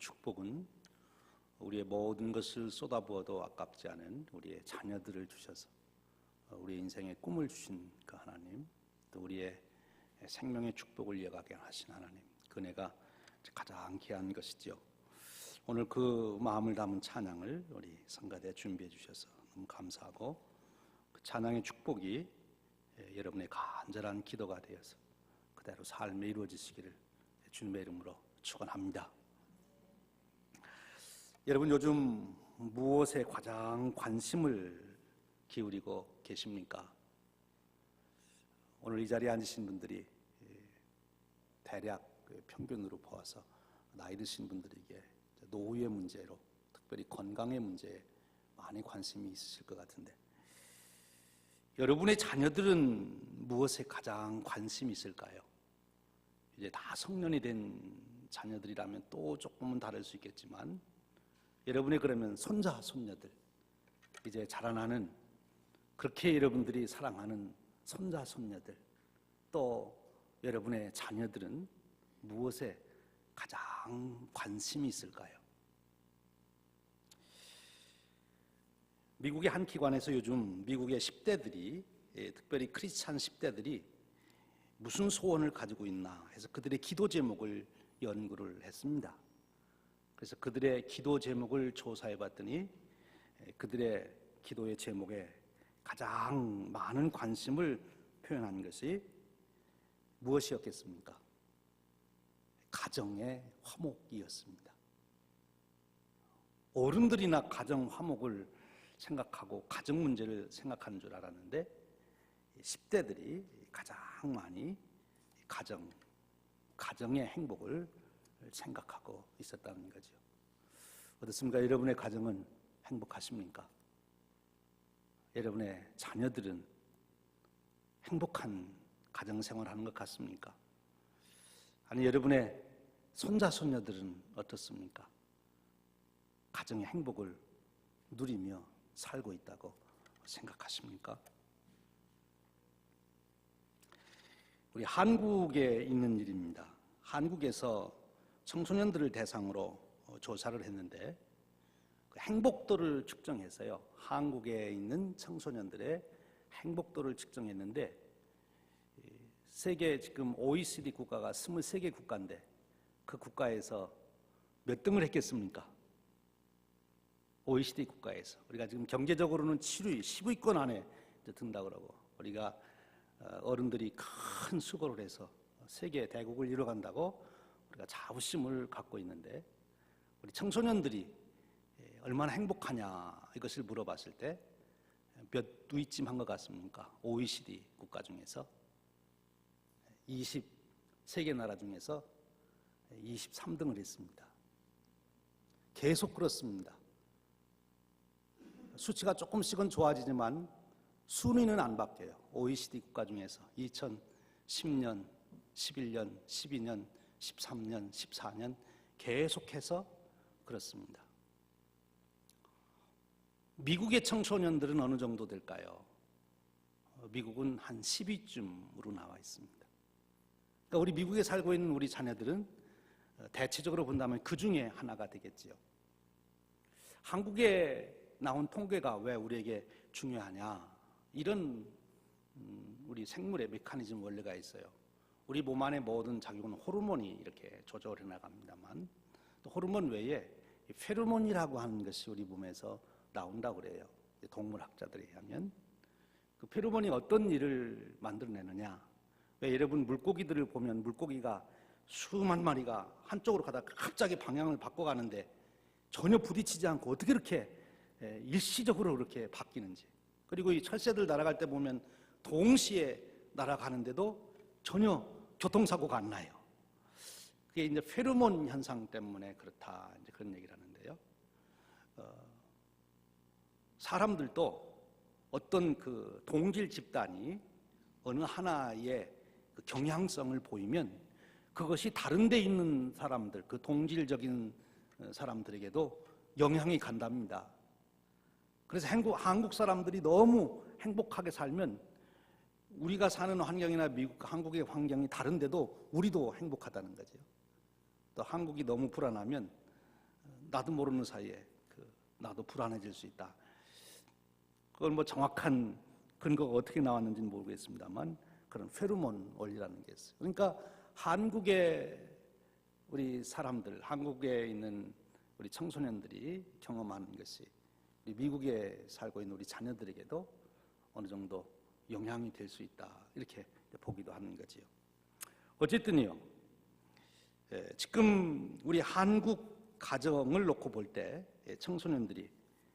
축복은 우리의 모든 것을 쏟아부어도 아깝지 않은 우리의 자녀들을 주셔서 우리의 인생의 꿈을 주신 그 하나님, 또 우리의 생명의 축복을 이어가게 하신 하나님, 그 은혜가 가장 귀한 것이죠. 오늘 그 마음을 담은 찬양을 우리 성가대에 준비해 주셔서 너무 감사하고, 그 찬양의 축복이 여러분의 간절한 기도가 되어서 그대로 삶에 이루어지시기를 주님의 이름으로 축원합니다. 여러분, 요즘 무엇에 가장 관심을 기울이고 계십니까? 오늘 이 자리에 앉으신 분들이 대략 평균으로 보아서 나이 드신 분들에게 노후의 문제로, 특별히 건강의 문제에 많이 관심이 있으실 것 같은데, 여러분의 자녀들은 무엇에 가장 관심이 있을까요? 이제 다 성년이 된 자녀들이라면 또 조금은 다를 수 있겠지만, 여러분의 그러면 손자, 손녀들, 이제 자라나는, 그렇게 여러분들이 사랑하는 손자, 손녀들, 또 여러분의 자녀들은 무엇에 가장 관심이 있을까요? 미국의 한 기관에서 요즘 미국의 10대들이, 특별히 크리스찬 10대들이 무슨 소원을 가지고 있나 해서 그들의 기도 제목을 연구를 했습니다. 그래서 그들의 기도 제목을 조사해 봤더니 그들의 기도의 제목에 가장 많은 관심을 표현한 것이 무엇이었겠습니까? 가정의 화목이었습니다. 어른들이나 가정 화목을 생각하고 가정 문제를 생각하는 줄 알았는데, 10대들이 가장 많이 가정의 행복을 생각하고 있었다는 거죠. 어떻습니까? 여러분의 가정은 행복하십니까? 여러분의 자녀들은 행복한 가정생활을 하는 것 같습니까? 아니, 여러분의 손자, 손녀들은 어떻습니까? 가정의 행복을 누리며 살고 있다고 생각하십니까? 우리 한국에 있는 일입니다. 한국에서 청소년들을 대상으로 조사를 했는데, 그 행복도를 측정해서요, 한국에 있는 청소년들의 행복도를 측정했는데, 세계 지금 OECD 국가가 23개 국가인데 그 국가에서 몇 등을 했겠습니까? OECD 국가에서 우리가 지금 경제적으로는 7위, 10위권 안에 든다고 그러고, 우리가 어른들이 큰 수고를 해서 세계 대국을 이뤄간다고 우리가 자부심을 갖고 있는데, 우리 청소년들이 얼마나 행복하냐 이것을 물어봤을 때 몇 위쯤 한 것 같습니까? OECD 국가 중에서 20개 나라 중에서 23등을 했습니다. 계속 그렇습니다. 수치가 조금씩은 좋아지지만 순위는 안 바뀌어요. OECD 국가 중에서 2010년, 11년, 12년, 13년, 14년 계속해서 그렇습니다. 미국의 청소년들은 어느 정도 될까요? 미국은 한 10위쯤으로 나와 있습니다. 그러니까 우리 미국에 살고 있는 우리 자녀들은 대체적으로 본다면 그 중에 하나가 되겠지요. 한국에 나온 통계가 왜 우리에게 중요하냐, 이런 우리 생물의 메커니즘 원리가 있어요. 우리 몸 안의 모든 작용은 호르몬이 이렇게 조절해 나갑니다만, 또 호르몬 외에 페로몬이라고 하는 것이 우리 몸에서 나온다고 그래요. 동물학자들에 의하면. 그 페로몬이 어떤 일을 만들어내느냐, 왜 여러분 물고기들을 보면 물고기가 수만 마리가 한쪽으로 가다가 갑자기 방향을 바꿔가는데 전혀 부딪히지 않고 어떻게 이렇게 일시적으로 그렇게 바뀌는지, 그리고 이 철새들 날아갈 때 보면 동시에 날아가는데도 전혀 교통사고가 안 나요. 그게 이제 페로몬 현상 때문에 그렇다, 이제 그런 얘기를 하는데요. 사람들도 어떤 그 동질 집단이 어느 하나의 그 경향성을 보이면 그것이 다른 데 있는 사람들, 그 동질적인 사람들에게도 영향이 간답니다. 그래서 한국 사람들이 너무 행복하게 살면 우리가 사는 환경이나 미국, 한국의 환경이 다른데도 우리도 행복하다는 거죠. 또 한국이 너무 불안하면 나도 모르는 사이에 나도 불안해질 수 있다. 그걸 뭐 정확한 근거가 어떻게 나왔는지는 모르겠습니다만 그런 페로몬 원리라는 게 있어요. 그러니까 한국의 우리 사람들, 한국에 있는 우리 청소년들이 경험하는 것이 우리 미국에 살고 있는 우리 자녀들에게도 어느 정도 영향이 될 수 있다, 이렇게 보기도 하는 거지요. 어쨌든요, 지금 우리 한국 가정을 놓고 볼 때 청소년들이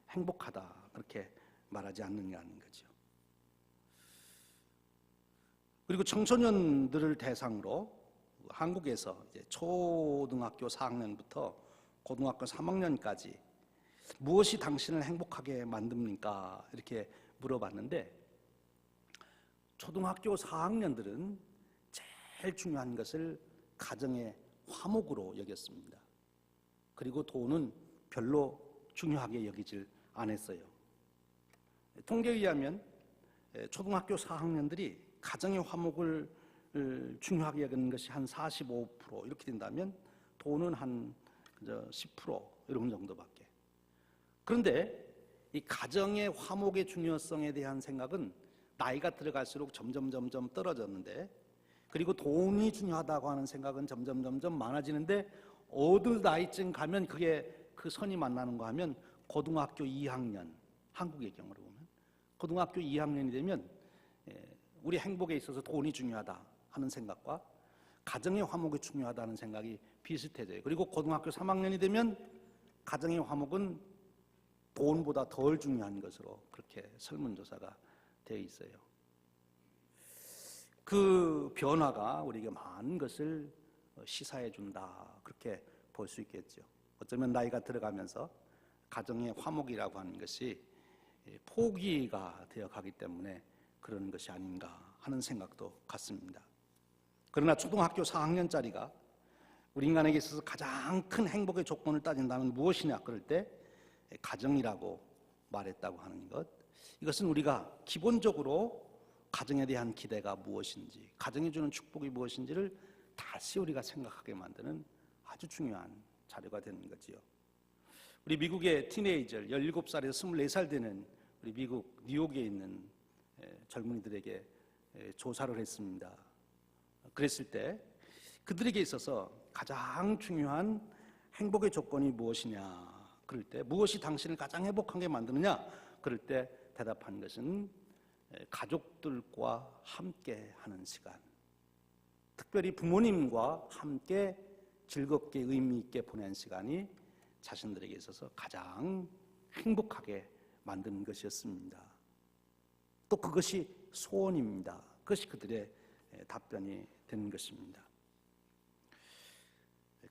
행복하다, 그렇게 말하지 않느냐는 거죠. 그리고 청소년들을 대상으로 한국에서 이제 초등학교 4학년부터 고등학교 3학년까지 무엇이 당신을 행복하게 만듭니까? 이렇게 물어봤는데 초등학교 4학년들은 제일 중요한 것을 가정의 화목으로 여겼습니다. 그리고 돈은 별로 중요하게 여기질 않았어요. 통계에 의하면 초등학교 4학년들이 가정의 화목을 중요하게 여기는 것이 한 45% 이렇게 된다면 돈은 한 10% 이런 정도밖에. 그런데 이 가정의 화목의 중요성에 대한 생각은 나이가 들어갈수록 점점 떨어졌는데, 그리고 돈이 중요하다고 하는 생각은 점점 많아지는데 어느 나이쯤 가면 그 선이 만나는가 하면 고등학교 2학년, 한국의 경우로 보면 고등학교 2학년이 되면 우리 행복에 있어서 돈이 중요하다 하는 생각과 가정의 화목이 중요하다는 생각이 비슷해져요. 그리고 고등학교 3학년이 되면 가정의 화목은 돈보다 덜 중요한 것으로 그렇게 설문조사가 되어 있어요. 그 변화가 우리에게 많은 것을 시사해 준다, 그렇게 볼 수 있겠죠. 어쩌면 나이가 들어가면서 가정의 화목이라고 하는 것이 포기가 되어 가기 때문에 그런 것이 아닌가 하는 생각도 같습니다. 그러나 초등학교 4학년짜리가 우리 인간에게 있어서 가장 큰 행복의 조건을 따진다면 무엇이냐, 그럴 때 가정이라고 말했다고 하는 것, 이것은 우리가 기본적으로 가정에 대한 기대가 무엇인지, 가정이 주는 축복이 무엇인지를 다시 우리가 생각하게 만드는 아주 중요한 자료가 되는 거지요. 우리 미국의 티네이저 17살에서 24살 되는 우리 미국 뉴욕에 있는 젊은이들에게 조사를 했습니다. 그랬을 때 그들에게 있어서 가장 중요한 행복의 조건이 무엇이냐, 그럴 때 무엇이 당신을 가장 행복하게 만드느냐, 그럴 때 대답한 것은 가족들과 함께 하는 시간, 특별히 부모님과 함께 즐겁게 의미 있게 보낸 시간이 자신들에게 있어서 가장 행복하게 만드는 것이었습니다. 또 그것이 소원입니다. 그것이 그들의 답변이 되는 것입니다.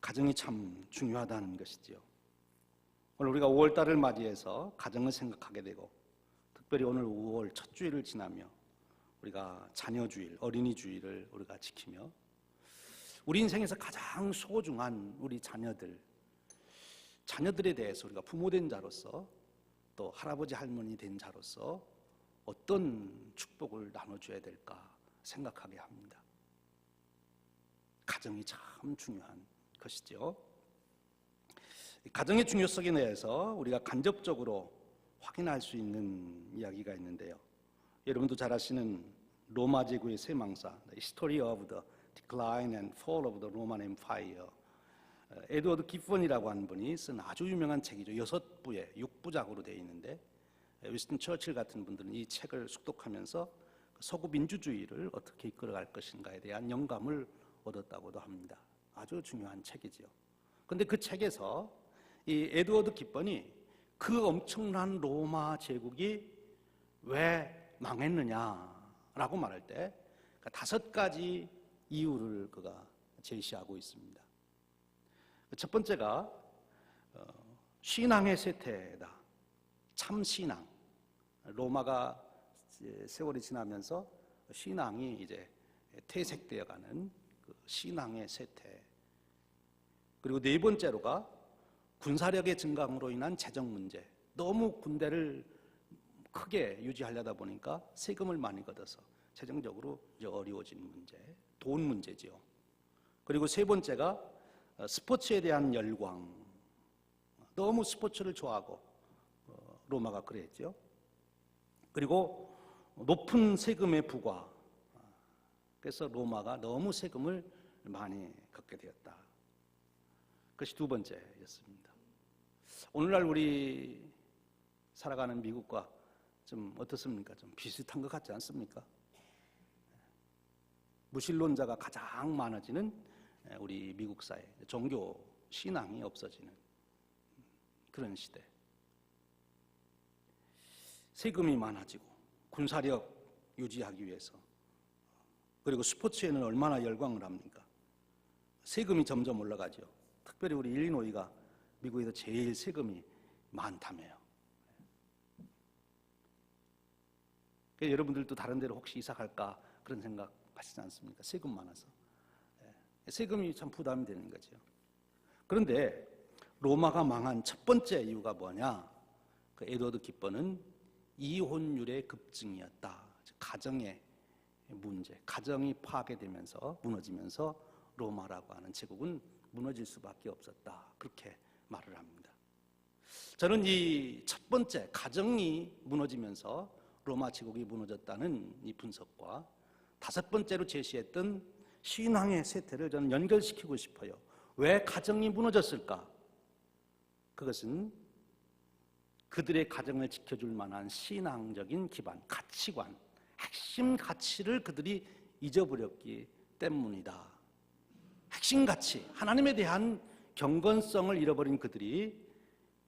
가정이 참 중요하다는 것이지요. 오늘 우리가 5월달을 맞이해서 가정을 생각하게 되고, 특별히 오늘 5월 첫 주일을 지나며 우리가 자녀주일, 어린이주일을 우리가 지키며 우리 인생에서 가장 소중한 우리 자녀들에 대해서 우리가 부모된 자로서 또 할아버지 할머니 된 자로서 어떤 축복을 나눠줘야 될까 생각하게 합니다. 가정이 참 중요한 것이죠. 가정의 중요성에 대해서 우리가 간접적으로 확인할 수 있는 이야기가 있는데요. 여러분도 잘 아시는 로마 제국의 쇠망사, The History of the Decline and Fall of the Roman Empire, 에드워드 기폰이라고 하는 분이 쓴 아주 유명한 책이죠. 6부의 6부작으로 되어 있는데, 위스턴 처칠 같은 분들은 이 책을 숙독하면서 서구 민주주의를 어떻게 이끌어갈 것인가에 대한 영감을 얻었다고도 합니다. 아주 중요한 책이지요. 그런데 그 책에서 이 에드워드 기폰이 그 엄청난 로마 제국이 왜 망했느냐라고 말할 때 5가지 이유를 그가 제시하고 있습니다. 첫 번째가 신앙의 쇠퇴다. 참 신앙. 로마가 세월이 지나면서 신앙이 이제 퇴색되어가는 그 신앙의 쇠퇴. 그리고 네 번째로가 군사력의 증강으로 인한 재정 문제. 너무 군대를 크게 유지하려다 보니까 세금을 많이 걷어서 재정적으로 이제 어려워진 문제, 돈 문제지요. 그리고 세 번째가 스포츠에 대한 열광, 너무 스포츠를 좋아하고 로마가 그랬죠. 그리고 높은 세금의 부과, 그래서 로마가 너무 세금을 많이 걷게 되었다. 그것이 두 번째였습니다. 오늘날 우리 살아가는 미국과 좀 어떻습니까? 좀 비슷한 것 같지 않습니까? 무신론자가 가장 많아지는 우리 미국 사회, 종교 신앙이 없어지는 그런 시대. 세금이 많아지고 군사력 유지하기 위해서, 그리고 스포츠에는 얼마나 열광을 합니까? 세금이 점점 올라가죠. 특별히 우리 일리노이가 미국에서 제일 세금이 많다며요. 여러분들도 다른 데로 혹시 이사 갈까 그런 생각 하시지 않습니까? 세금 많아서. 세금이 참 부담이 되는 거죠. 그런데 로마가 망한 첫 번째 이유가 뭐냐? 그 에드워드 기퍼는 이혼율의 급증이었다. 가정의 문제, 가정이 파괴되면서 무너지면서 로마라고 하는 제국은 무너질 수밖에 없었다. 그렇게 말을 합니다. 저는 이 첫 번째 가정이 무너지면서 로마 제국이 무너졌다는 이 분석과 다섯 번째로 제시했던 신앙의 쇠퇴를 저는 연결시키고 싶어요. 왜 가정이 무너졌을까? 그것은 그들의 가정을 지켜줄 만한 신앙적인 기반, 가치관, 핵심 가치를 그들이 잊어버렸기 때문이다. 핵심 가치, 하나님에 대한 경건성을 잃어버린 그들이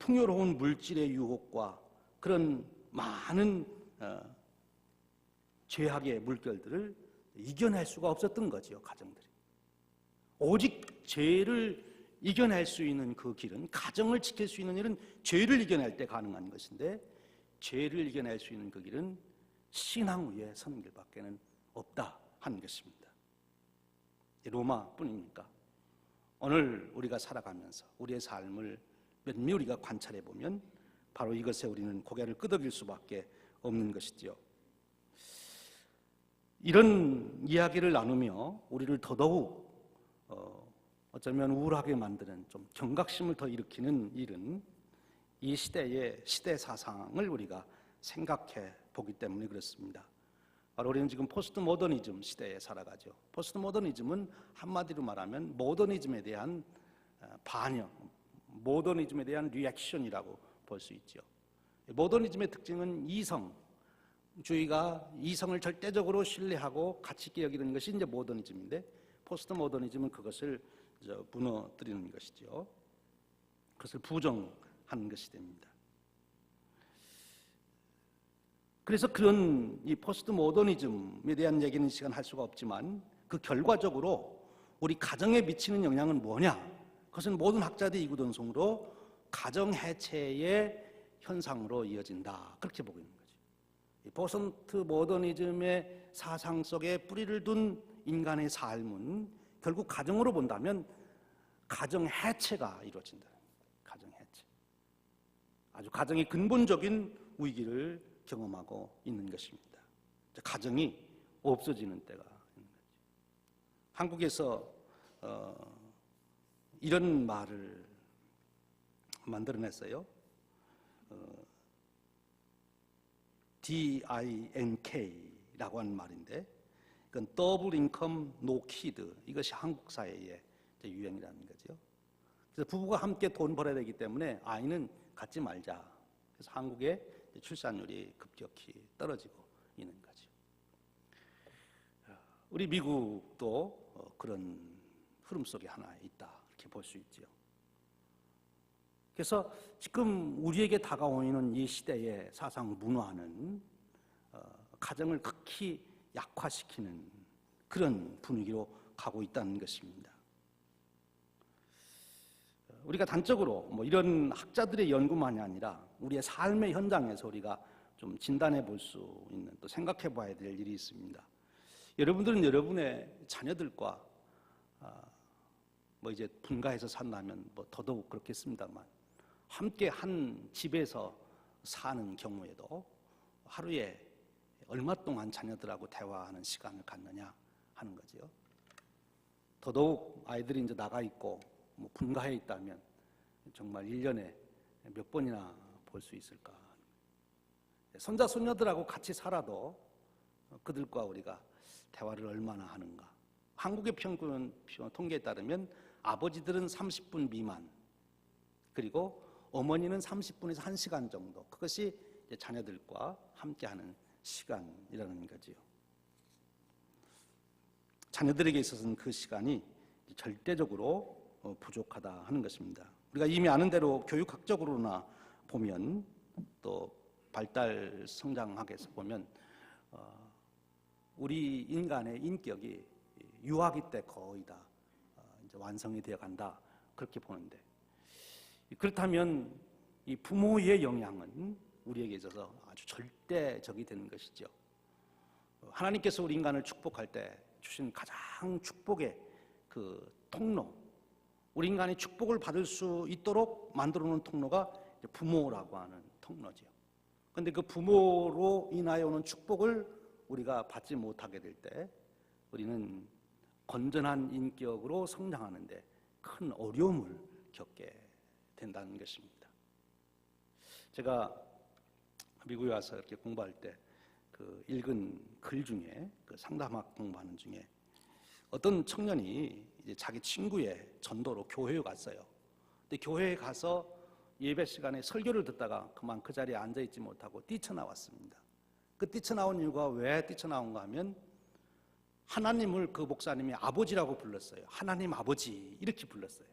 풍요로운 물질의 유혹과 그런 많은 죄악의 물결들을 이겨낼 수가 없었던 거지요, 가정들이. 오직 죄를 이겨낼 수 있는 그 길은, 가정을 지킬 수 있는 일은 죄를 이겨낼 때 가능한 것인데, 죄를 이겨낼 수 있는 그 길은 신앙 위에 서는 길밖에는 없다 하는 것입니다. 로마뿐입니까? 오늘 우리가 살아가면서 우리의 삶을 면밀히 우리가 관찰해 보면 바로 이것에 우리는 고개를 끄덕일 수밖에 없는 것이지요. 이런 이야기를 나누며 우리를 더더욱 어쩌면 우울하게 만드는, 좀 경각심을 더 일으키는 일은 이 시대의 시대 사상을 우리가 생각해 보기 때문에 그렇습니다. 바로 우리는 지금 포스트 모더니즘 시대에 살아가죠. 포스트 모더니즘은 한마디로 말하면 모더니즘에 대한 반영, 모더니즘에 대한 리액션이라고 볼 수 있죠. 모더니즘의 특징은 이성주의가 이성을 절대적으로 신뢰하고 가치 있게 여기는 것이 이제 모더니즘인데, 포스트 모더니즘은 그것을 무너뜨리는 것이죠. 그것을 부정하는 것이 됩니다. 그래서 그런 이 포스트 모더니즘에 대한 얘기는 이 시간 할 수가 없지만, 그 결과적으로 우리 가정에 미치는 영향은 뭐냐? 그것은 모든 학자들이 이구동성으로 가정 해체의 현상으로 이어진다, 그렇게 보고 있는 거죠. 이 포스트 모더니즘의 사상 속에 뿌리를 둔 인간의 삶은 결국 가정으로 본다면 가정 해체가 이루어진다. 가정 해체. 아주 가정의 근본적인 위기를 경험하고 있는 것입니다. 가정이 없어지는 때가 있는 거죠. 한국에서 이런 말을 만들어냈어요. DINK라고 하는 말인데, 그건 더블 인컴 노 키드, 이것이 한국 사회의 유행이라는 거죠. 그래서 부부가 함께 돈 벌어야 되기 때문에 아이는 갖지 말자. 그래서 한국의 출산율이 급격히 떨어지고 있는 거죠. 우리 미국도 그런 흐름 속에 하나 있다, 이렇게 볼 수 있죠. 그래서 지금 우리에게 다가오는 이 시대의 사상 문화는 가정을 극히 약화시키는 그런 분위기로 가고 있다는 것입니다. 우리가 단적으로 이런 학자들의 연구만이 아니라 우리의 삶의 현장에서 우리가 좀 진단해 볼 수 있는, 또 생각해 봐야 될 일이 있습니다. 여러분들은 여러분의 자녀들과 이제 분가해서 산다면 더더욱 그렇겠습니다만, 함께 한 집에서 사는 경우에도 하루에 얼마 동안 자녀들하고 대화하는 시간을 갖느냐 하는 거죠. 더더욱 아이들이 이제 나가 있고 분가해 있다면 정말 1년에 몇 번이나 볼 수 있을까? 손자 손녀들하고 같이 살아도 그들과 우리가 대화를 얼마나 하는가? 한국의 평균 통계에 따르면 아버지들은 30분 미만, 그리고 어머니는 30분에서 1시간 정도, 그것이 자녀들과 함께하는 시간이라는 거지요. 자녀들에게 있어서는 그 시간이 절대적으로 부족하다 하는 것입니다. 우리가 이미 아는 대로 교육학적으로나 보면, 또 발달 성장학에서 보면 우리 인간의 인격이 유아기 때 거의 다 이제 완성이 되어 간다, 그렇게 보는데, 그렇다면 이 부모의 영향은 우리에게 있어서 아주 절대적이 되는 것이죠. 하나님께서 우리 인간을 축복할 때 주신 가장 축복의 그 통로, 우리 인간이 축복을 받을 수 있도록 만들어 놓은 통로가 부모라고 하는 통로죠. 그런데 그 부모로 인하여 오는 축복을 우리가 받지 못하게 될 때 우리는 건전한 인격으로 성장하는데 큰 어려움을 겪게 된다는 것입니다. 제가 미국에 와서 이렇게 공부할 때 그 읽은 글 중에, 그 상담학 공부하는 중에 어떤 청년이 이제 자기 친구의 전도로 교회에 갔어요. 근데 교회에 가서 예배 시간에 설교를 듣다가 그만 그 자리에 앉아 있지 못하고 뛰쳐나왔습니다. 그 뛰쳐나온 이유가 왜 뛰쳐나온가 하면, 하나님을 그 목사님이 아버지라고 불렀어요. 하나님 아버지 이렇게 불렀어요.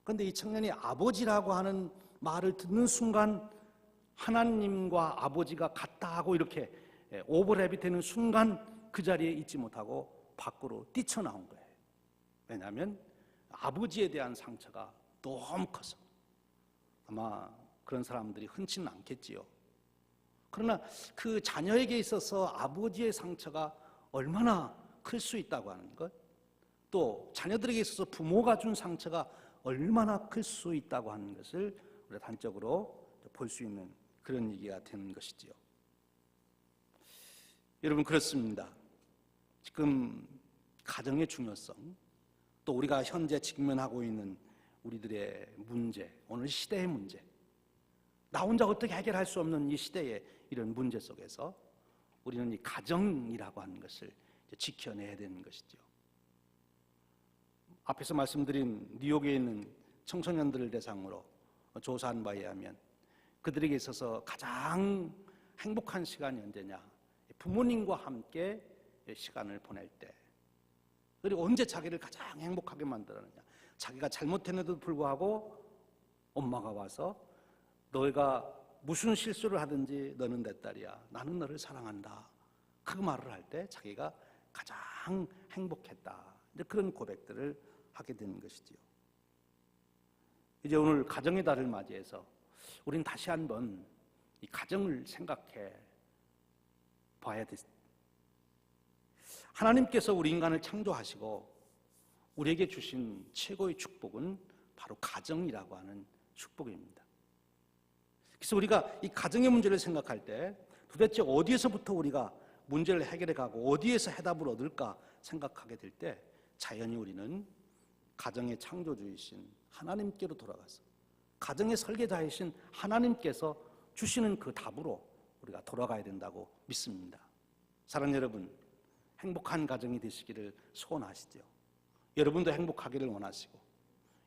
그런데 이 청년이 아버지라고 하는 말을 듣는 순간 하나님과 아버지가 같다 하고 이렇게 오버랩이 되는 순간 그 자리에 있지 못하고 밖으로 뛰쳐나온 거예요. 왜냐하면 아버지에 대한 상처가 너무 커서. 아마 그런 사람들이 흔치는 않겠지요. 그러나 그 자녀에게 있어서 아버지의 상처가 얼마나 클 수 있다고 하는 것, 또 자녀들에게 있어서 부모가 준 상처가 얼마나 클 수 있다고 하는 것을 우리가 단적으로 볼 수 있는 그런 얘기가 되는 것이지요. 여러분, 그렇습니다. 지금 가정의 중요성, 또 우리가 현재 직면하고 있는 우리들의 문제, 오늘 시대의 문제, 나 혼자 어떻게 해결할 수 없는 이 시대의 이런 문제 속에서 우리는 이 가정이라고 하는 것을 지켜내야 되는 것이죠. 앞에서 말씀드린 뉴욕에 있는 청소년들을 대상으로 조사한 바에 의하면 그들에게 있어서 가장 행복한 시간이 언제냐? 부모님과 함께 시간을 보낼 때. 그리고 언제 자기를 가장 행복하게 만들었느냐? 자기가 잘못했는데도 불구하고 엄마가 와서 너희가 무슨 실수를 하든지 너는 내 딸이야, 나는 너를 사랑한다, 그 말을 할 때 자기가 가장 행복했다, 이제 그런 고백들을 하게 되는 것이지요. 이제 오늘 가정의 달을 맞이해서 우리는 다시 한번 이 가정을 생각해 봐야 돼. 하나님께서 우리 인간을 창조하시고 우리에게 주신 최고의 축복은 바로 가정이라고 하는 축복입니다. 그래서 우리가 이 가정의 문제를 생각할 때 도대체 어디에서부터 우리가 문제를 해결해 가고 어디에서 해답을 얻을까 생각하게 될 때 자연히 우리는 가정의 창조주이신 하나님께로 돌아가서 가정의 설계자이신 하나님께서 주시는 그 답으로 우리가 돌아가야 된다고 믿습니다. 사랑하는 여러분, 행복한 가정이 되시기를 소원하시죠. 여러분도 행복하기를 원하시고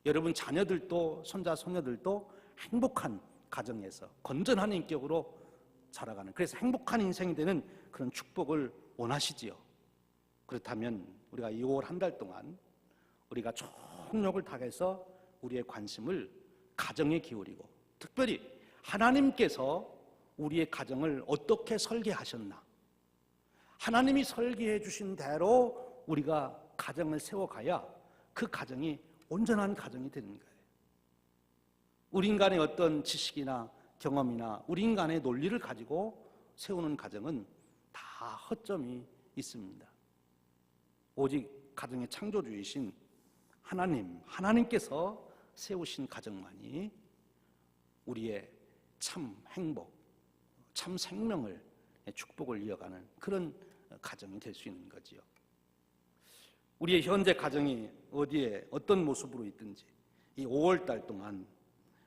여러분 자녀들도 손자 손녀들도 행복한 가정에서 건전한 인격으로 자라가는, 그래서 행복한 인생이 되는 그런 축복을 원하시지요. 그렇다면 우리가 이 5월 한 달 동안 우리가 총력을 다해서 우리의 관심을 가정에 기울이고, 특별히 하나님께서 우리의 가정을 어떻게 설계하셨나, 하나님이 설계해 주신 대로 우리가 가정을 세워가야 그 가정이 온전한 가정이 되는 거예요. 우리 인간의 어떤 지식이나 경험이나 우리 인간의 논리를 가지고 세우는 가정은 다 허점이 있습니다. 오직 가정의 창조주이신 하나님께서 세우신 가정만이 우리의 참 행복, 참 생명을, 축복을 이어가는 그런 가정이 될 수 있는 거지요. 우리의 현재 가정이 어디에 어떤 모습으로 있든지 이 5월 달 동안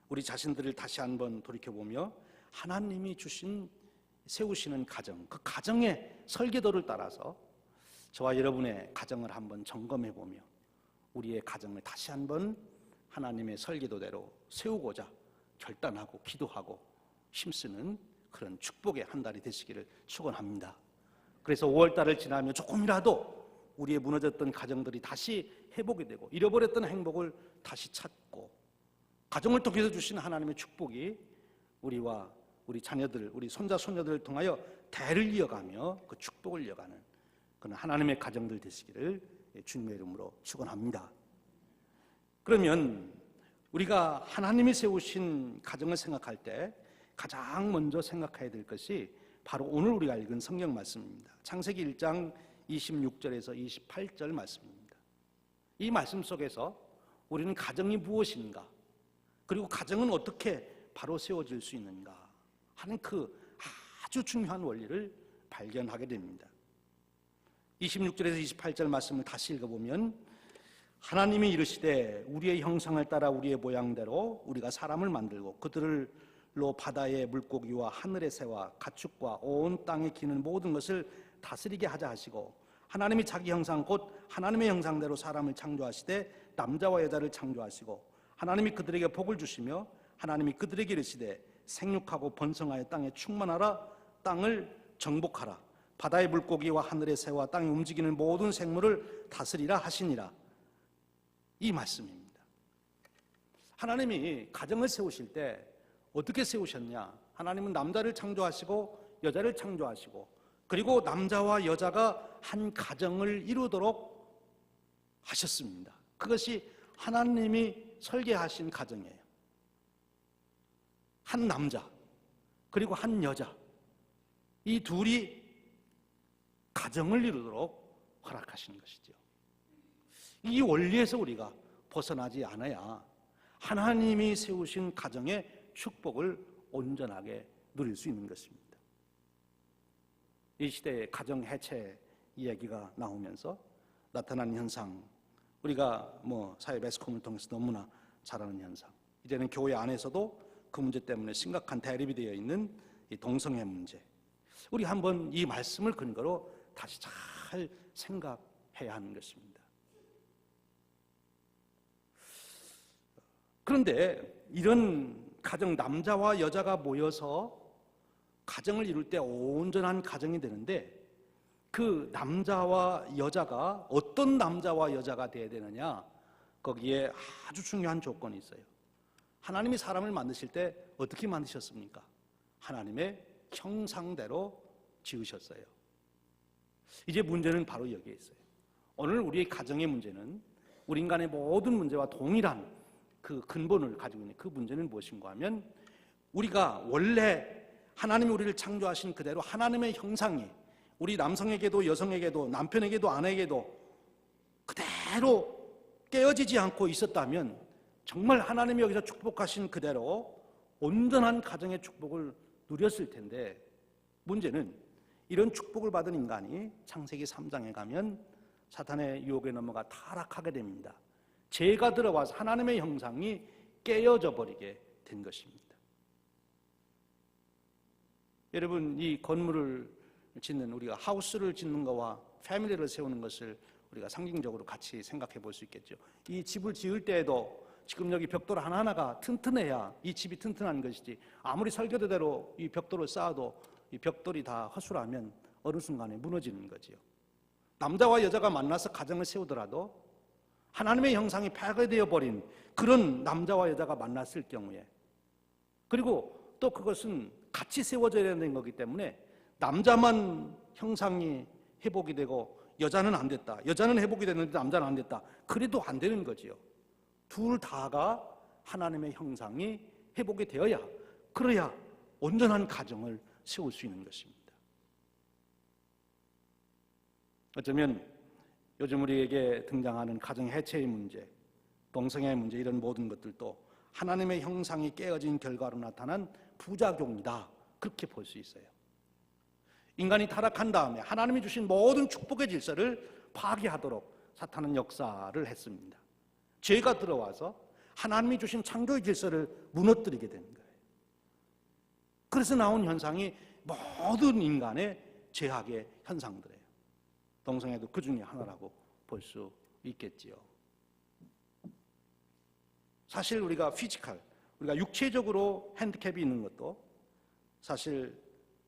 우리 자신들을 다시 한번 돌이켜보며 하나님이 세우시는 가정, 그 가정의 설계도를 따라서 저와 여러분의 가정을 한번 점검해보며 우리의 가정을 다시 한번 하나님의 설계도대로 세우고자 결단하고 기도하고 힘쓰는 그런 축복의 한 달이 되시기를 축원합니다. 그래서 5월달을 지나면 조금이라도 우리의 무너졌던 가정들이 다시 회복이 되고 잃어버렸던 행복을 다시 찾고 가정을 통해서 주신 하나님의 축복이 우리와 우리 자녀들, 우리 손자 손녀들을 통하여 대를 이어가며 그 축복을 이어가는 그런 하나님의 가정들 되시기를 주님의 이름으로 축원합니다. 그러면 우리가 하나님이 세우신 가정을 생각할 때 가장 먼저 생각해야 될 것이 바로 오늘 우리가 읽은 성경 말씀입니다. 창세기 1장 26절에서 28절 말씀입니다. 이 말씀 속에서 우리는 가정이 무엇인가, 그리고 가정은 어떻게 바로 세워질 수 있는가 하는 그 아주 중요한 원리를 발견하게 됩니다. 26절에서 28절 말씀을 다시 읽어보면 하나님이 이르시되 우리의 형상을 따라 우리의 모양대로 우리가 사람을 만들고 그들로 바다의 물고기와 하늘의 새와 가축과 온 땅에 기는 모든 것을 다스리게 하자 하시고 하나님이 자기 형상 곧 하나님의 형상대로 사람을 창조하시되 남자와 여자를 창조하시고 하나님이 그들에게 복을 주시며 하나님이 그들에게 이르시되 생육하고 번성하여 땅에 충만하라 땅을 정복하라 바다의 물고기와 하늘의 새와 땅에 움직이는 모든 생물을 다스리라 하시니라. 이 말씀입니다. 하나님이 가정을 세우실 때 어떻게 세우셨냐? 하나님은 남자를 창조하시고 여자를 창조하시고 그리고 남자와 여자가 한 가정을 이루도록 하셨습니다. 그것이 하나님이 설계하신 가정이에요. 한 남자 그리고 한 여자, 이 둘이 가정을 이루도록 허락하신 것이죠. 이 원리에서 우리가 벗어나지 않아야 하나님이 세우신 가정의 축복을 온전하게 누릴 수 있는 것입니다. 이 시대의 가정 해체 이야기가 나오면서 나타난 현상, 우리가 사회 매스컴을 통해서 너무나 잘 아는 현상, 이제는 교회 안에서도 그 문제 때문에 심각한 대립이 되어 있는 이 동성애 문제, 우리 한번 이 말씀을 근거로 다시 잘 생각해야 하는 것입니다. 그런데 이런 가정, 남자와 여자가 모여서 가정을 이룰 때 온전한 가정이 되는데 그 남자와 여자가 어떤 남자와 여자가 되어야 되느냐, 거기에 아주 중요한 조건이 있어요. 하나님이 사람을 만드실 때 어떻게 만드셨습니까? 하나님의 형상대로 지으셨어요. 이제 문제는 바로 여기에 있어요. 오늘 우리의 가정의 문제는 우리 인간의 모든 문제와 동일한 그 근본을 가지고 있는 그 문제는 무엇인가 하면 우리가 원래 하나님이 우리를 창조하신 그대로 하나님의 형상이 우리 남성에게도 여성에게도 남편에게도 아내에게도 그대로 깨어지지 않고 있었다면 정말 하나님이 여기서 축복하신 그대로 온전한 가정의 축복을 누렸을 텐데, 문제는 이런 축복을 받은 인간이 창세기 3장에 가면 사탄의 유혹에 넘어가 타락하게 됩니다. 죄가 들어와서 하나님의 형상이 깨어져 버리게 된 것입니다. 여러분, 이 건물을 짓는, 우리가 하우스를 짓는 것과 패밀리를 세우는 것을 우리가 상징적으로 같이 생각해 볼 수 있겠죠. 이 집을 지을 때에도 지금 여기 벽돌 하나하나가 튼튼해야 이 집이 튼튼한 것이지, 아무리 설계도대로 이 벽돌을 쌓아도 이 벽돌이 다 허술하면 어느 순간에 무너지는 거지요. 남자와 여자가 만나서 가정을 세우더라도 하나님의 형상이 파괴되어 버린 그런 남자와 여자가 만났을 경우에, 그리고 또 그것은 같이 세워져야 되는 거기 때문에 남자만 형상이 회복이 되고 여자는 안 됐다, 여자는 회복이 됐는데 남자는 안 됐다, 그래도 안 되는 거지요. 둘 다가 하나님의 형상이 회복이 되어야, 그래야 온전한 가정을 세울 수 있는 것입니다. 어쩌면 요즘 우리에게 등장하는 가정 해체의 문제, 동성애의 문제, 이런 모든 것들도 하나님의 형상이 깨어진 결과로 나타난 부작용이다, 그렇게 볼 수 있어요. 인간이 타락한 다음에 하나님이 주신 모든 축복의 질서를 파괴하도록 사탄은 역사를 했습니다. 죄가 들어와서 하나님이 주신 창조의 질서를 무너뜨리게 되는 거예요. 그래서 나온 현상이 모든 인간의 죄악의 현상들이에요. 동성애도 그 중에 하나라고 볼 수 있겠지요. 사실 우리가 우리가 육체적으로 핸디캡이 있는 것도 사실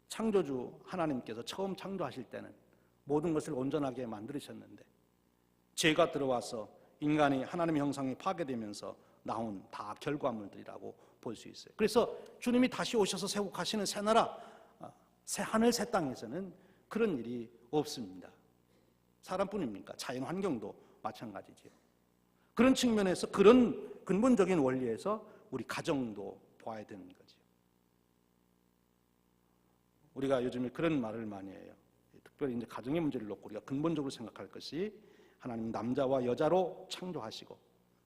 창조주 하나님께서 처음 창조하실 때는 모든 것을 온전하게 만들으셨는데 죄가 들어와서 인간이 하나님의 형상이 파괴되면서 나온 다 결과물들이라고 볼 수 있어요. 그래서 주님이 다시 오셔서 세국하시는 새 나라, 새 하늘 새 땅에서는 그런 일이 없습니다. 사람뿐입니까? 자연 환경도 마찬가지죠. 그런 측면에서 그런 근본적인 원리에서 우리 가정도 봐야 되는 거죠. 우리가 요즘에 그런 말을 많이 해요. 특별히 이제 가정의 문제를 놓고 우리가 근본적으로 생각할 것이 하나님 남자와 여자로 창조하시고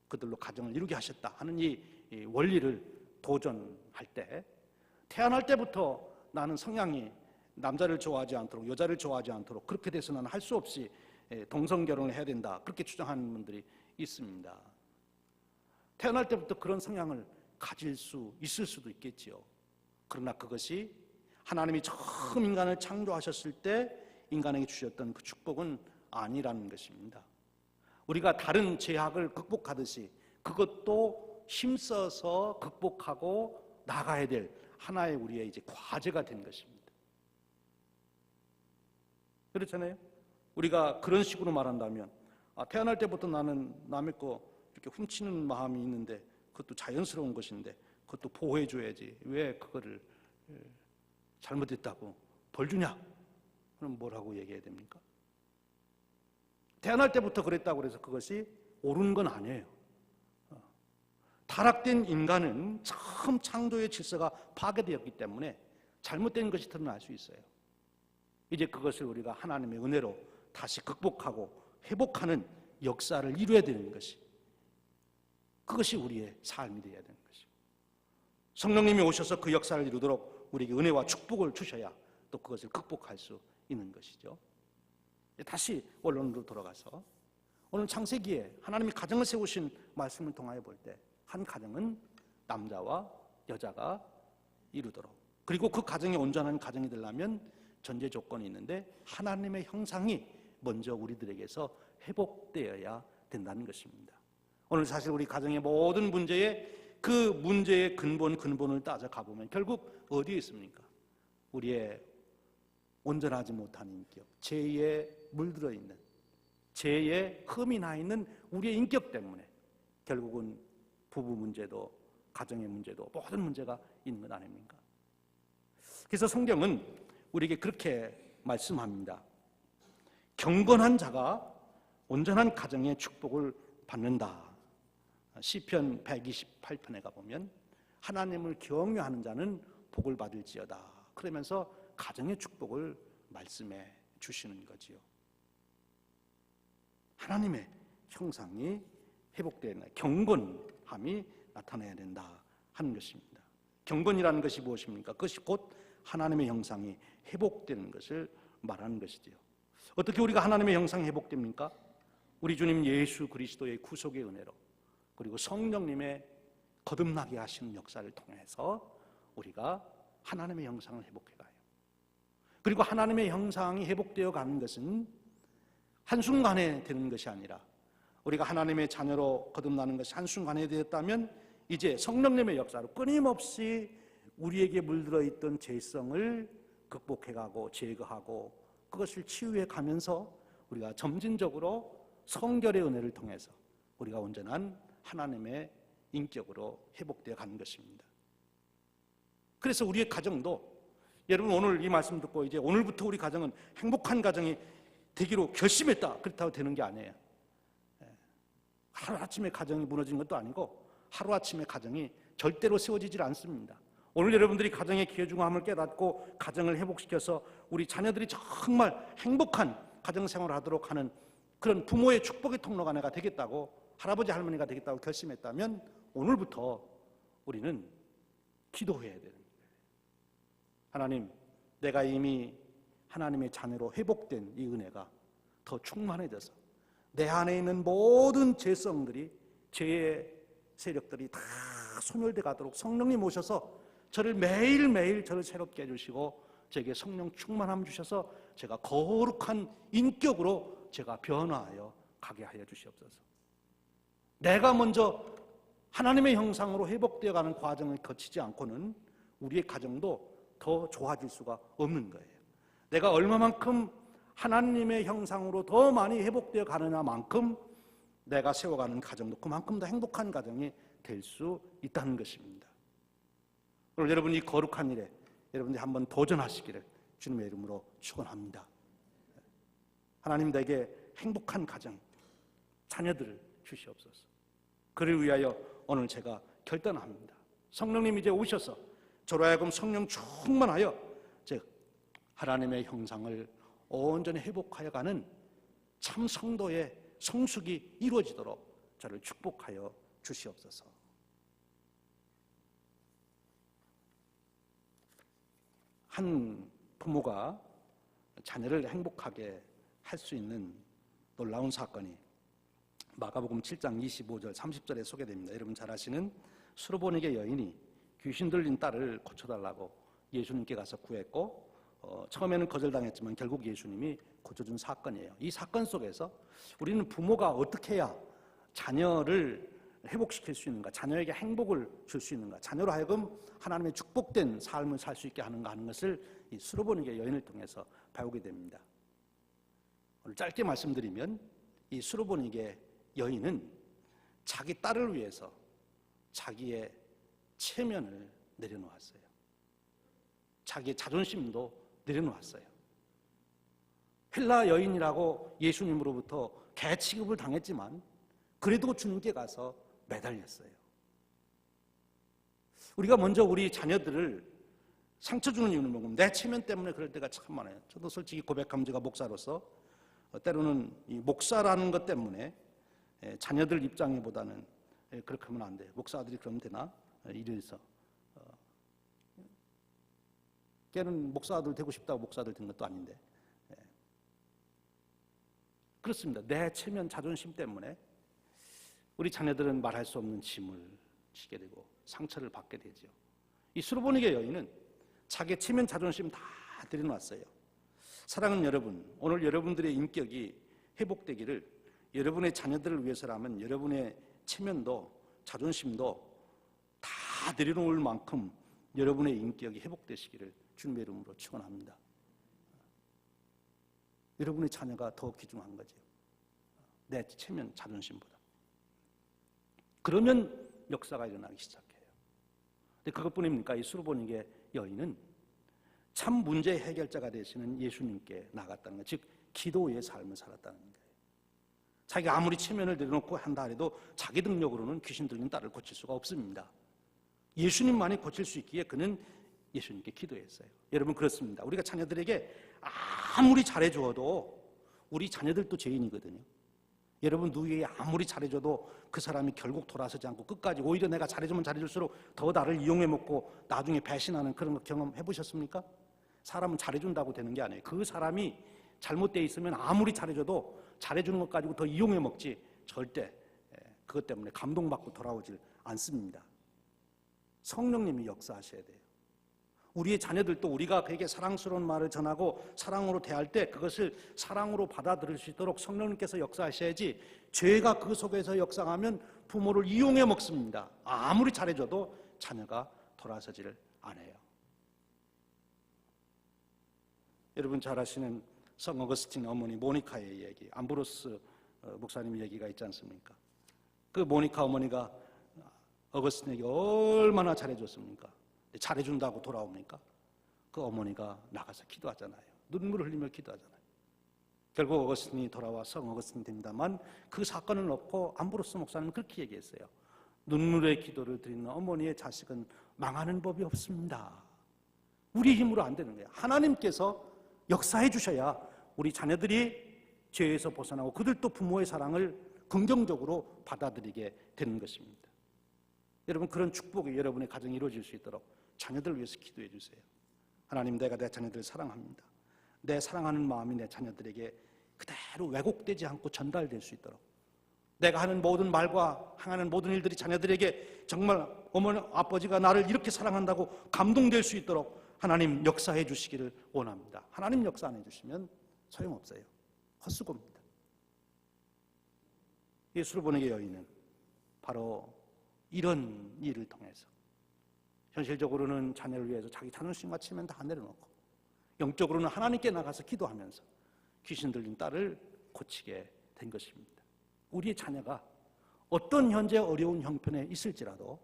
그들로 가정을 이루게 하셨다 하는 이 원리를 도전할 때 태어날 때부터 나는 성향이 남자를 좋아하지 않도록 여자를 좋아하지 않도록 그렇게 돼서 나는 할 수 없이 동성 결혼을 해야 된다 그렇게 주장하는 분들이 있습니다. 태어날 때부터 그런 성향을 가질 수 있을 수도 있겠지요. 그러나 그것이 하나님이 처음 인간을 창조하셨을 때 인간에게 주셨던 그 축복은 아니라는 것입니다. 우리가 다른 죄악을 극복하듯이 그것도 힘써서 극복하고 나가야 될 하나의 우리의 이제 과제가 된 것입니다. 그렇잖아요. 우리가 그런 식으로 말한다면 태어날 때부터 나는 남의 거 이렇게 훔치는 마음이 있는데 그것도 자연스러운 것인데 그것도 보호해줘야지 왜 그거를 잘못했다고 벌 주냐? 그럼 뭐라고 얘기해야 됩니까? 태어날 때부터 그랬다고 해서 그것이 옳은 건 아니에요. 타락된 인간은 처음 창조의 질서가 파괴되었기 때문에 잘못된 것이 드러날 수 있어요. 이제 그것을 우리가 하나님의 은혜로 다시 극복하고 회복하는 역사를 이루어야 되는 것이 그것이 우리의 삶이 되어야 되는 것이고 성령님이 오셔서 그 역사를 이루도록 우리에게 은혜와 축복을 주셔야 또 그것을 극복할 수 있는 것이죠. 다시 원론으로 돌아가서 오늘 창세기에 하나님이 가정을 세우신 말씀을 통하여 볼 때 한 가정은 남자와 여자가 이루도록 그리고 그 가정이 온전한 가정이 되려면 전제 조건이 있는데 하나님의 형상이 먼저 우리들에게서 회복되어야 된다는 것입니다. 오늘 사실 우리 가정의 모든 그 문제의 근본을 따져가 보면 결국 어디에 있습니까? 우리의 온전하지 못한 인격, 죄에 물들어 있는, 죄에 흠이 나 있는 우리의 인격 때문에 결국은 부부 문제도 가정의 문제도 모든 문제가 있는 것 아닙니까? 그래서 성경은 우리에게 그렇게 말씀합니다. 경건한 자가 온전한 가정의 축복을 받는다. 시편 128편에 가보면 하나님을 경외하는 자는 복을 받을지어다. 그러면서 가정의 축복을 말씀해 주시는 거지요. 하나님의 형상이 회복되는 경건함이 나타나야 된다 하는 것입니다. 경건이라는 것이 무엇입니까? 그것이 곧 하나님의 형상이 회복되는 것을 말하는 것이지요. 어떻게 우리가 하나님의 형상이 회복됩니까? 우리 주님 예수 그리스도의 구속의 은혜로 그리고 성령님의 거듭나게 하시는 역사를 통해서 우리가 하나님의 형상을 회복해가요. 그리고 하나님의 형상이 회복되어 가는 것은 한순간에 되는 것이 아니라 우리가 하나님의 자녀로 거듭나는 것이 한순간에 되었다면 이제 성령님의 역사로 끊임없이 우리에게 물들어 있던 죄성을 극복해가고 제거하고 그것을 치유해 가면서 우리가 점진적으로 성결의 은혜를 통해서 우리가 온전한 하나님의 인격으로 회복되어 가는 것입니다. 그래서 우리의 가정도 여러분 오늘 이 말씀 듣고 이제 오늘부터 우리 가정은 행복한 가정이 되기로 결심했다 그렇다고 되는 게 아니에요. 하루아침에 가정이 무너진 것도 아니고 하루아침에 가정이 절대로 세워지질 않습니다. 오늘 여러분들이 가정의 귀중함을 깨닫고 가정을 회복시켜서 우리 자녀들이 정말 행복한 가정생활을 하도록 하는 그런 부모의 축복의 통로가 내가 되겠다고 할아버지 할머니가 되겠다고 결심했다면 오늘부터 우리는 기도해야 되는 거예요. 하나님, 내가 이미 하나님의 자녀로 회복된 이 은혜가 더 충만해져서 내 안에 있는 모든 죄성들이 죄의 세력들이 다 소멸돼 가도록 성령님 오셔서 저를 매일매일 저를 새롭게 해주시고 제게 성령 충만함 주셔서 제가 거룩한 인격으로 제가 변화하여 가게 하여 주시옵소서. 내가 먼저 하나님의 형상으로 회복되어 가는 과정을 거치지 않고는 우리의 가정도 더 좋아질 수가 없는 거예요. 내가 얼마만큼 하나님의 형상으로 더 많이 회복되어 가느냐만큼 내가 세워가는 가정도 그만큼 더 행복한 가정이 될 수 있다는 것입니다. 오늘 여러분이 거룩한 일에 여러분들이 한번 도전하시기를 주님의 이름으로 축원합니다. 하나님 내게 행복한 가정, 자녀들을 주시옵소서. 그를 위하여 오늘 제가 결단합니다. 성령님 이제 오셔서 저로 하여금 성령 충만하여 즉 하나님의 형상을 온전히 회복하여 가는 참 성도의 성숙이 이루어지도록 저를 축복하여 주시옵소서. 한 부모가 자녀를 행복하게 할 수 있는 놀라운 사건이 마가복음 7장 25절 30절에 소개됩니다. 여러분 잘 아시는 수르보니게 여인이 귀신 들린 딸을 고쳐달라고 예수님께 가서 구했고 처음에는 거절당했지만 결국 예수님이 고쳐준 사건이에요. 이 사건 속에서 우리는 부모가 어떻게 해야 자녀를 회복시킬 수 있는가, 자녀에게 행복을 줄 수 있는가, 자녀로 하여금 하나님의 축복된 삶을 살 수 있게 하는가 하는 것을 이 수르보니게 여인을 통해서 배우게 됩니다. 오늘 짧게 말씀드리면 이 수르보니게 여인은 자기 딸을 위해서 자기의 체면을 내려놓았어요. 자기의 자존심도 내려놓았어요. 헬라 여인이라고 예수님으로부터 개 취급을 당했지만 그래도 주님께 가서 매달렸어요. 우리가 먼저 우리 자녀들을 상처 주는 이유는 뭐냐면 내 체면 때문에 그럴 때가 참 많아요. 저도 솔직히 고백하면 제가 목사로서 때로는 이 목사라는 것 때문에 자녀들 입장보다는 그렇게 하면 안 돼요. 목사들이 그러면 되나? 이래서 걔는 목사들 되고 싶다고 목사들 된 것도 아닌데 그렇습니다. 내 체면 자존심 때문에 우리 자녀들은 말할 수 없는 짐을 지게 되고 상처를 받게 되죠. 이 수르보니게 여인은 자기 체면 자존심 다 들여놨어요. 사랑하는 여러분, 오늘 여러분들의 인격이 회복되기를 여러분의 자녀들을 위해서라면 여러분의 체면도 자존심도 다 내려놓을 만큼 여러분의 인격이 회복되시기를 주님의 이름으로 축원합니다. 여러분의 자녀가 더 귀중한 거죠. 내 체면 자존심보다. 그러면 역사가 일어나기 시작해요. 근데 그것뿐입니까? 이 수르보니게 여인은 참 문제 해결자가 되시는 예수님께 나갔다는 거예요. 즉 기도의 삶을 살았다는 거예요. 자기가 아무리 체면을 내려놓고 한다 해도 자기 능력으로는 귀신 들린 딸을 고칠 수가 없습니다. 예수님만이 고칠 수 있기에 그는 예수님께 기도했어요. 여러분 그렇습니다. 우리가 자녀들에게 아무리 잘해줘도 우리 자녀들도 죄인이거든요. 여러분 누구에게 아무리 잘해줘도 그 사람이 결국 돌아서지 않고 끝까지 오히려 내가 잘해주면 잘해줄수록 더 나를 이용해 먹고 나중에 배신하는 그런 거 경험해 보셨습니까? 사람은 잘해준다고 되는 게 아니에요. 그 사람이 잘못되어 있으면 아무리 잘해줘도 잘해주는 것 가지고 더 이용해 먹지 절대 그것 때문에 감동받고 돌아오질 않습니다. 성령님이 역사하셔야 돼요. 우리의 자녀들도 우리가 그에게 사랑스러운 말을 전하고 사랑으로 대할 때 그것을 사랑으로 받아들일 수 있도록 성령님께서 역사하셔야지 죄가 그 속에서 역사하면 부모를 이용해 먹습니다. 아무리 잘해줘도 자녀가 돌아서지를 않아요. 여러분 잘 아시는 성 어거스틴 어머니 모니카의 얘기, 암브로스 목사님 얘기가 있지 않습니까? 그 모니카 어머니가 어거스틴에게 얼마나 잘해줬습니까? 잘해준다고 돌아옵니까? 그 어머니가 나가서 기도하잖아요. 눈물을 흘리며 기도하잖아요. 결국 어거스틴이 돌아와 성 어거스틴이 됩니다만 그 사건을 놓고 암브로스 목사님은 그렇게 얘기했어요. 눈물의 기도를 드리는 어머니의 자식은 망하는 법이 없습니다. 우리 힘으로 안 되는 거예요. 하나님께서 역사해 주셔야 우리 자녀들이 죄에서 벗어나고 그들도 부모의 사랑을 긍정적으로 받아들이게 되는 것입니다. 여러분 그런 축복이 여러분의 가정이 이루어질 수 있도록 자녀들을 위해서 기도해 주세요. 하나님 내가 내 자녀들을 사랑합니다. 내 사랑하는 마음이 내 자녀들에게 그대로 왜곡되지 않고 전달될 수 있도록 내가 하는 모든 말과 행하는 모든 일들이 자녀들에게 정말 어머니 아버지가 나를 이렇게 사랑한다고 감동될 수 있도록 하나님 역사해 주시기를 원합니다. 하나님 역사 안 해주시면 소용없어요. 헛수고입니다. 이 수르보네게 여인은 바로 이런 일을 통해서 현실적으로는 자녀를 위해서 자기 자존심과 체면 다 내려놓고 영적으로는 하나님께 나가서 기도하면서 귀신 들린 딸을 고치게 된 것입니다. 우리의 자녀가 어떤 현재 어려운 형편에 있을지라도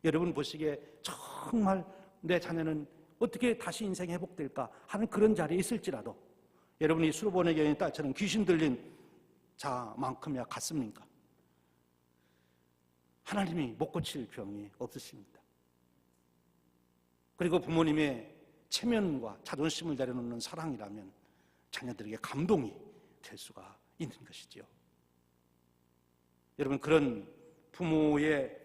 여러분 보시기에 정말 내 자녀는 어떻게 다시 인생이 회복될까 하는 그런 자리에 있을지라도 여러분이 수르보네게 여인 딸처럼 귀신 들린 자만큼이야 같습니까? 하나님이 못 고칠 병이 없으십니다. 그리고 부모님의 체면과 자존심을 내려놓는 사랑이라면 자녀들에게 감동이 될 수가 있는 것이지요. 여러분 그런 부모의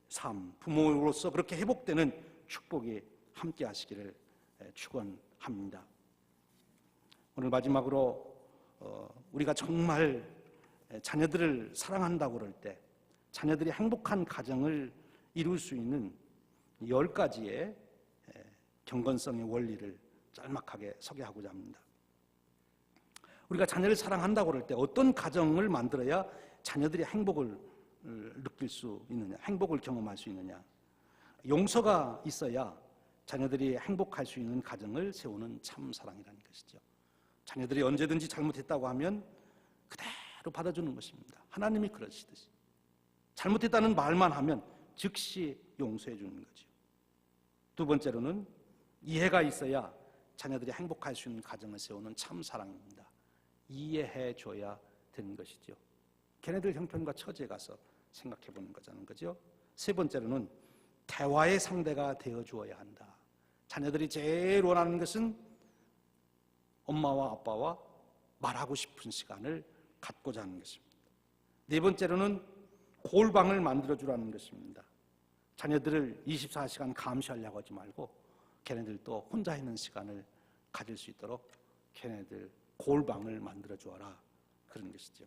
삶, 부모로서 그렇게 회복되는 축복이 함께 하시기를 축원합니다. 오늘 마지막으로 우리가 정말 자녀들을 사랑한다고 그럴 때 자녀들이 행복한 가정을 이룰 수 있는 10가지의 경건성의 원리를 짤막하게 소개하고자 합니다. 우리가 자녀를 사랑한다고 그럴 때 어떤 가정을 만들어야 자녀들이 행복을 느낄 수 있느냐, 행복을 경험할 수 있느냐. 용서가 있어야 자녀들이 행복할 수 있는 가정을 세우는 참 사랑이라는 것이죠. 자녀들이 언제든지 잘못했다고 하면 그대로 받아주는 것입니다. 하나님이 그러시듯이 잘못했다는 말만 하면 즉시 용서해 주는 거죠. 두 번째로는 이해가 있어야 자녀들이 행복할 수 있는 가정을 세우는 참 사랑입니다. 이해해 줘야 되는 것이죠. 걔네들 형편과 처지에 가서 생각해 보는 거잖아요. 그죠? 세 번째로는 대화의 상대가 되어 주어야 한다. 자녀들이 제일 원하는 것은 엄마와 아빠와 말하고 싶은 시간을 갖고자 하는 것입니다. 네 번째로는 골방을 만들어 주라는 것입니다. 자녀들을 24시간 감시하려고 하지 말고 걔네들도 혼자 있는 시간을 가질 수 있도록 걔네들 골방을 만들어 주어라, 그런 것이죠.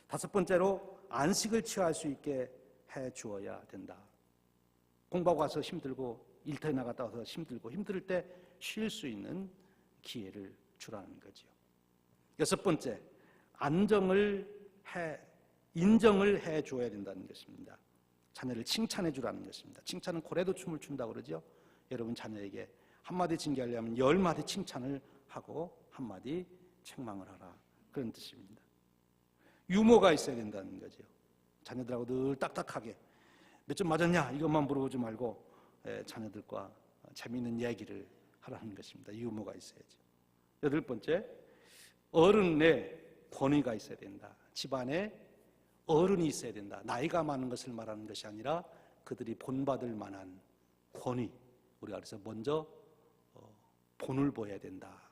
다섯 번째로 안식을 취할 수 있게 해 주어야 된다. 공부하고 와서 힘들고 일터에 나갔다 와서 힘들고 힘들 때 쉴 수 있는 기회를 주라는 거죠. 여섯 번째, 인정을 해 줘야 된다는 것입니다. 자녀를 칭찬해 주라는 것입니다. 칭찬은 고래도 춤을 춘다고 그러죠. 여러분 자녀에게 한마디 징계하려면 10마디 칭찬을 하고 한마디 책망을 하라, 그런 뜻입니다. 유머가 있어야 된다는 거죠. 자녀들하고 늘 딱딱하게 몇 점 맞았냐 이것만 물어보지 말고 자녀들과 재미있는 얘기를 하라는 것입니다. 유머가 있어야죠. 여덟 번째, 어른의 권위가 있어야 된다. 집안에 어른이 있어야 된다. 나이가 많은 것을 말하는 것이 아니라 그들이 본받을 만한 권위, 우리가 그래서 먼저 본을 보여야 된다.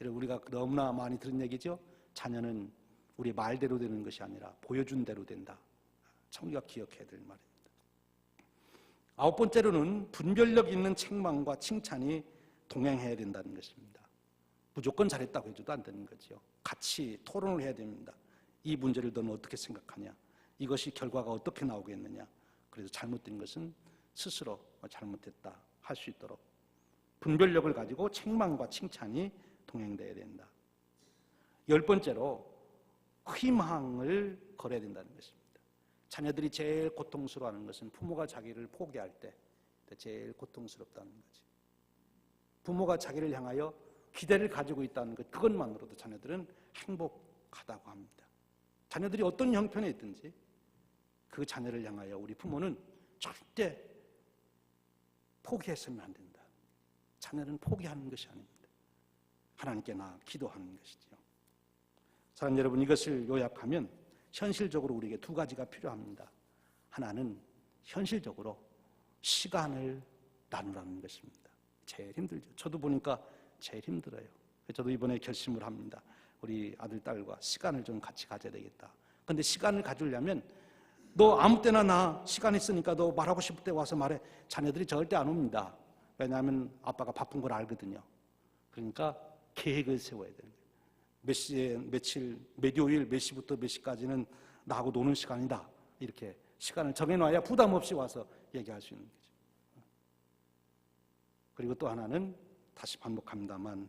우리가 너무나 많이 들은 얘기죠. 자녀는 우리 말대로 되는 것이 아니라 보여준 대로 된다. 참 우리가 기억해야 될 말입니다. 아홉 번째로는 분별력 있는 책망과 칭찬이 동행해야 된다는 것입니다. 무조건 잘했다고 해줘도 안 되는 거죠. 같이 토론을 해야 됩니다. 이 문제를 너는 어떻게 생각하냐? 이것이 결과가 어떻게 나오겠느냐? 그래서 잘못된 것은 스스로 잘못했다 할 수 있도록 분별력을 가지고 책망과 칭찬이 동행돼야 된다. 열 번째로 희망을 걸어야 된다는 것입니다. 자녀들이 제일 고통스러워하는 것은 부모가 자기를 포기할 때 제일 고통스럽다는 거지. 부모가 자기를 향하여 기대를 가지고 있다는 것, 그것만으로도 자녀들은 행복하다고 합니다. 자녀들이 어떤 형편에 있든지 그 자녀를 향하여 우리 부모는 절대 포기해서는 안 된다. 자녀는 포기하는 것이 아닙니다. 하나님께 기도하는 것이죠. 사랑하는 여러분, 이것을 요약하면 현실적으로 우리에게 두 가지가 필요합니다. 하나는 현실적으로 시간을 나누라는 것입니다. 제일 힘들죠. 저도 보니까 제일 힘들어요. 저도 이번에 결심을 합니다. 우리 아들, 딸과 시간을 좀 같이 가져야 되겠다. 그런데 시간을 가지려면 너 아무 때나 나 시간 있으니까 너 말하고 싶을 때 와서 말해. 자녀들이 절대 안 옵니다. 왜냐하면 아빠가 바쁜 걸 알거든요. 그러니까 계획을 세워야 되는 거예요. 몇 시에 며칠, 몇 요일 몇 시부터 몇 시까지는 나하고 노는 시간이다. 이렇게 시간을 정해놔야 부담 없이 와서 얘기할 수 있는 거죠. 그리고 또 하나는 다시 반복합니다만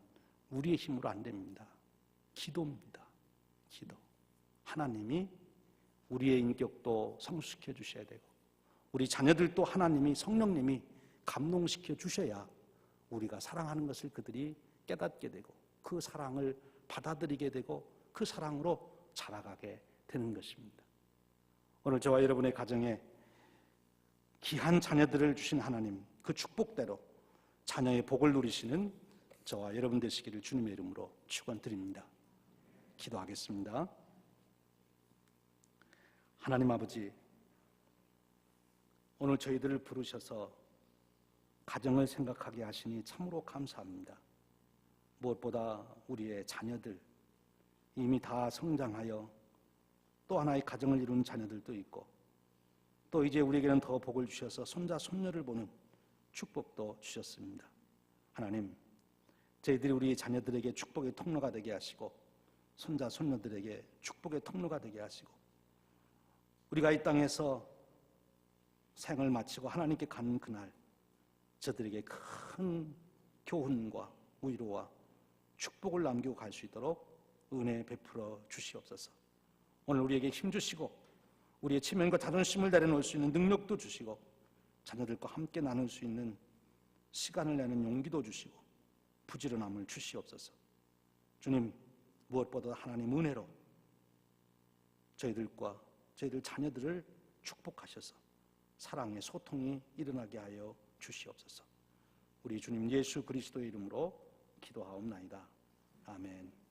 우리의 힘으로 안 됩니다. 기도입니다. 기도. 하나님이 우리의 인격도 성숙시켜 주셔야 되고 우리 자녀들도 하나님이 성령님이 감동시켜 주셔야 우리가 사랑하는 것을 그들이 깨닫게 되고 그 사랑을 받아들이게 되고 그 사랑으로 자라가게 되는 것입니다. 오늘 저와 여러분의 가정에 귀한 자녀들을 주신 하나님 그 축복대로 자녀의 복을 누리시는 저와 여러분 되시기를 주님의 이름으로 축원드립니다. 기도하겠습니다. 하나님 아버지, 오늘 저희들을 부르셔서 가정을 생각하게 하시니 참으로 감사합니다. 무엇보다 우리의 자녀들 이미 다 성장하여 또 하나의 가정을 이룬 자녀들도 있고 또 이제 우리에게는 더 복을 주셔서 손자 손녀를 보는 축복도 주셨습니다. 하나님, 저희들이 우리 자녀들에게 축복의 통로가 되게 하시고 손자 손녀들에게 축복의 통로가 되게 하시고 우리가 이 땅에서 생을 마치고 하나님께 가는 그날 저들에게 큰 교훈과 위로와 축복을 남기고 갈 수 있도록 은혜 베풀어 주시옵소서. 오늘 우리에게 힘 주시고 우리의 체면과 자존심을 내려놓을 수 있는 능력도 주시고 자녀들과 함께 나눌 수 있는 시간을 내는 용기도 주시고 부지런함을 주시옵소서. 주님, 무엇보다 하나님 은혜로 저희들과 저희들 자녀들을 축복하셔서 사랑의 소통이 일어나게 하여 주시옵소서. 우리 주님 예수 그리스도의 이름으로 기도하옵나이다. 아멘.